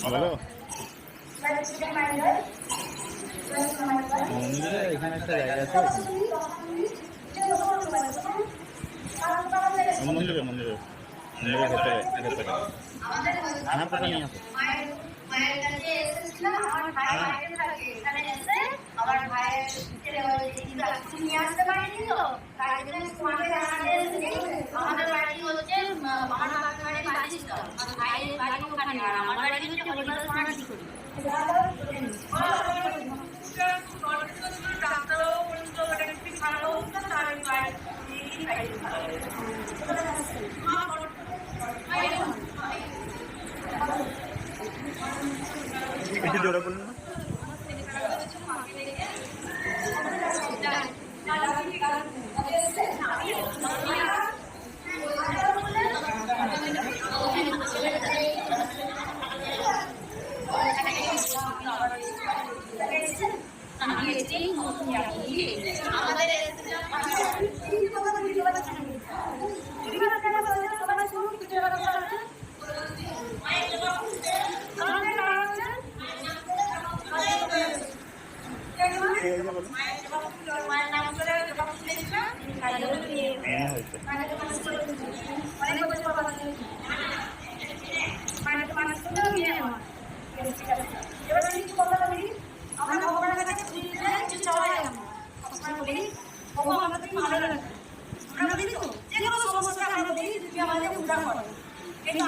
hello মন্দিরে এখানে একটা জায়গা আছে মন্দিরে মন্দিরে মন্দিরের ভেতরে আমার কথা নিয়ে আসো মায়ের কাছে এসেছিলাম আমার ভাই বাইরে থাকে এখানে এসে আমার ভাইয়ের ছেলে নিয়ে আসতে পারিনি তো তাই জন্য তোমাকে জানাতে এসেছি আমাদের বাড়ি হচ্ছে বাড়ি বাজিস্তান আমার ভাইয়ের বাড়ি ওখানে আর আমার বাড়ি হচ্ছে হরিদাস সোনাটি করি ডাক্তারও বলতো ওটা একটু ভালো হতো তার একটু জোরে বলুন না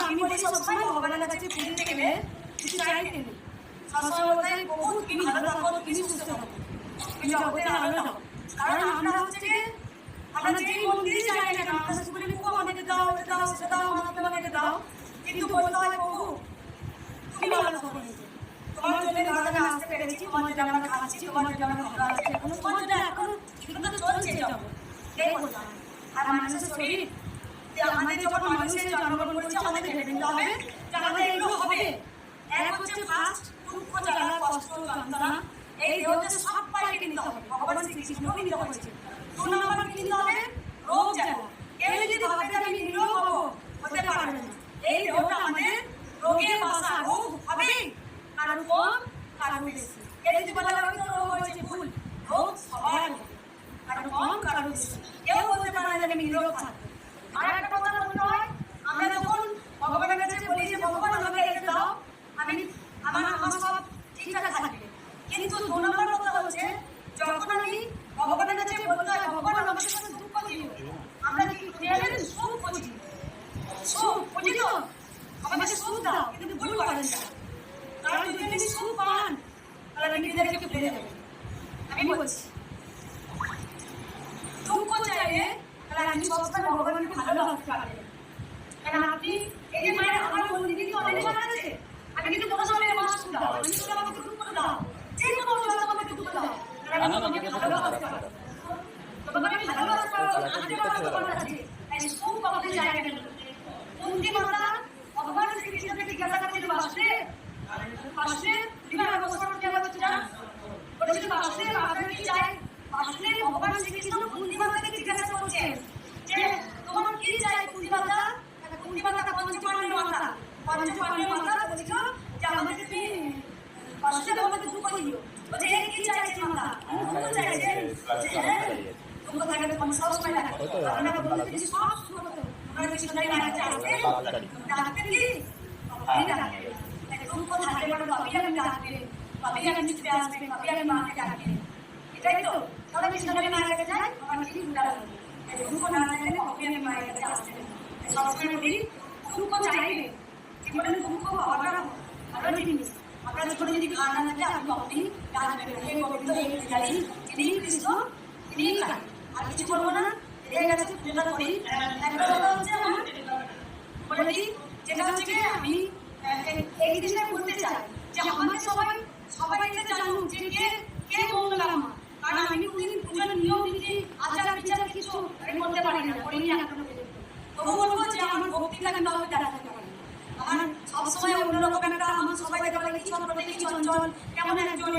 আমি বলি সবসময় ভগবানের কাছে পুজো গেলে কিছু চাইতে নেই সবসময় বহু তুমি ভালো থাকো তুমি সুস্থ থাকো তুমি জগতে আলো দাও কারণ আমরা হচ্ছে আমরা যে মন্দিরে যাই না কেন আমরা শুধু বলি আমাদেরকে দাও এটা দাও সেটা দাও আমাদেরকে দাও কিন্তু বলতে হয় প্রভু তুমি ভালো থাকো তোমার জন্য দাদা আসতে পেরেছি তোমার জন্য আমরা খাচ্ছি তোমার জন্য ভালো আছে এখন তোমার জন্য এখন ঠিকমতো চলছে যাবো এই বললাম আর মানুষের শরীর আমাদের যখন মানুষের জন্মগ্রহণ করছে আমাদের ভেবে নিতে হবে যে আমাদের এগুলো হবে এক হচ্ছে ফার্স্ট দুঃখ জ্বালা কষ্ট যন্ত্রণা এই দেহতে সব পাইকে নিতে হবে ভগবান শ্রীকৃষ্ণকে নিতে হয়েছে 2 নম্বর কি নিতে হবে রোগ জ্বালা এই যদি ভাবতে আমি নিরোগ হবো হতে পারবে না এই দেহটা আমাদের রোগের বাসা রোগ হবে কারণ কম কারণ বেশি এই যদি বলা হয় তো রোগ হয়েছে ভুল রোগ সবার কারণ কম কারণ বেশি কেউ বলতে পারে না আমি নিরোগ থাকবো আর একটা কথা বলতে হয় আমরা যখন ভগবানের কাছে বলি যে ভগবান আমাকে এটা দাও আমি আমার সব ঠিকঠাক থাকবে কিন্তু 2 নম্বর কথা হচ্ছে যখন আমি ভগবানের কাছে বলতে হয় ভগবান আমাকে কোনো দুঃখ দিও আমরা কি জানেন সুখ খুঁজি তো আমাকে সুখ দাও কিন্তু ভুল করেন না কারণ যদি আপনি সুখ পান তাহলে আপনি নিজেকে ফেলে দেবেন আমি বলছি দুঃখ চাইলে তাহলে আপনি সবসময় ভগবানকে ভালোবাসতে পারবেন কারণ আপনি এই যে মায়ের আমার মন্দিরে কি অনেক জায়গা আছে আমি কিন্তু কোনো সময় আমার সুখ দাও আমি শুধু আমাকে দুঃখ দাও যে কোনো জল আমাকে দুঃখ দাও কারণ আমি তোমাকে ভালোবাসতে পারবো তোমাকে আমি ভালোবাসতে পারবো আজকে ভগবান আছে এই সুখ পাওয়াতে যায় না কোনটি মাতা ভগবান শ্রীকৃষ্ণকে জিজ্ঞাসা করতে বাসলে বাসলে বিবাহ অবসর করতে হচ্ছে না বলেছিল বাসলে আপনার কি চাই বাসলে ভগবান শ্রীকৃষ্ণ কোনটি মাতাকে জিজ্ঞাসা করছেন যে তোমার কি চাই কোনটি মাতা পঞ্চপাণ্ডব মাতা বলেছিল যে আমাকে তুমি বাসলে আমাকে দুঃখ দিও বলছে কি চাইছে মাতা দুঃখ চাইছে দুঃখ থাকলে তোমার সব সময় লাগে আমরা বলতে যে সব সময় আমরা কৃষ্ণের নামে আসতে ডাকতে কি দুঃখ থাকলে মানে বাপিয়াকে ডাকবে বাপিয়াকে নিচে আসবে বাপিয়াকে মাকে ডাকবে এটাই তো তাহলে কৃষ্ণের নামে যাই আমার কি উল্টা হবে দুঃখ না থাকলে বাপিয়াকে মায়ের কাছে আসবে সবসময় বলি দুঃখ চাইবে জীবনে দুঃখ হওয়াটা ভালো জিনিস আপনার জীবনে যদি খাওয়া না থাকে আপনি ডাকবেন হে গোবিন্দ হে বিহারী তিনি কৃষ্ণ তিনি আর কিছু বলবো না এই কাছে পূজা করি একটা কথা হচ্ছে আমার বলে দিই যেটা হচ্ছে আমি এই জিনিসটা বলতে চাই যে আমাদের সবাইকে জানুন যে কে মঙ্গলামা কারণ আমি কোনদিন পুজোর নিয়ম নীতি আচার বিচার কিছু আমি করতে পারি না করিনি এখনো তবু বলবো যে আমার ভক্তিটা কিন্তু আমি দাঁড়া থাকতে পারি আমার সবসময় অন্যরকম একটা আমার সবাই দেখা বলে কি চন্দ্র কি চঞ্চল কেমন একজন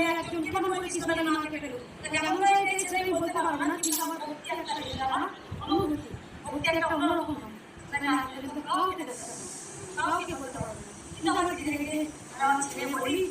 কেমন করে কৃষ্ণের নামে পেল কেমন হয়েছে আমি বলতে পারবো না কিন্তু আমার ভক্তি একটা আমার অনুভূতি ভক্তি একটা অন্যরকম হয় কাউকে বলতে পারবো কিন্তু আমার ধীরে ধীরে আমরা ছেলে বলি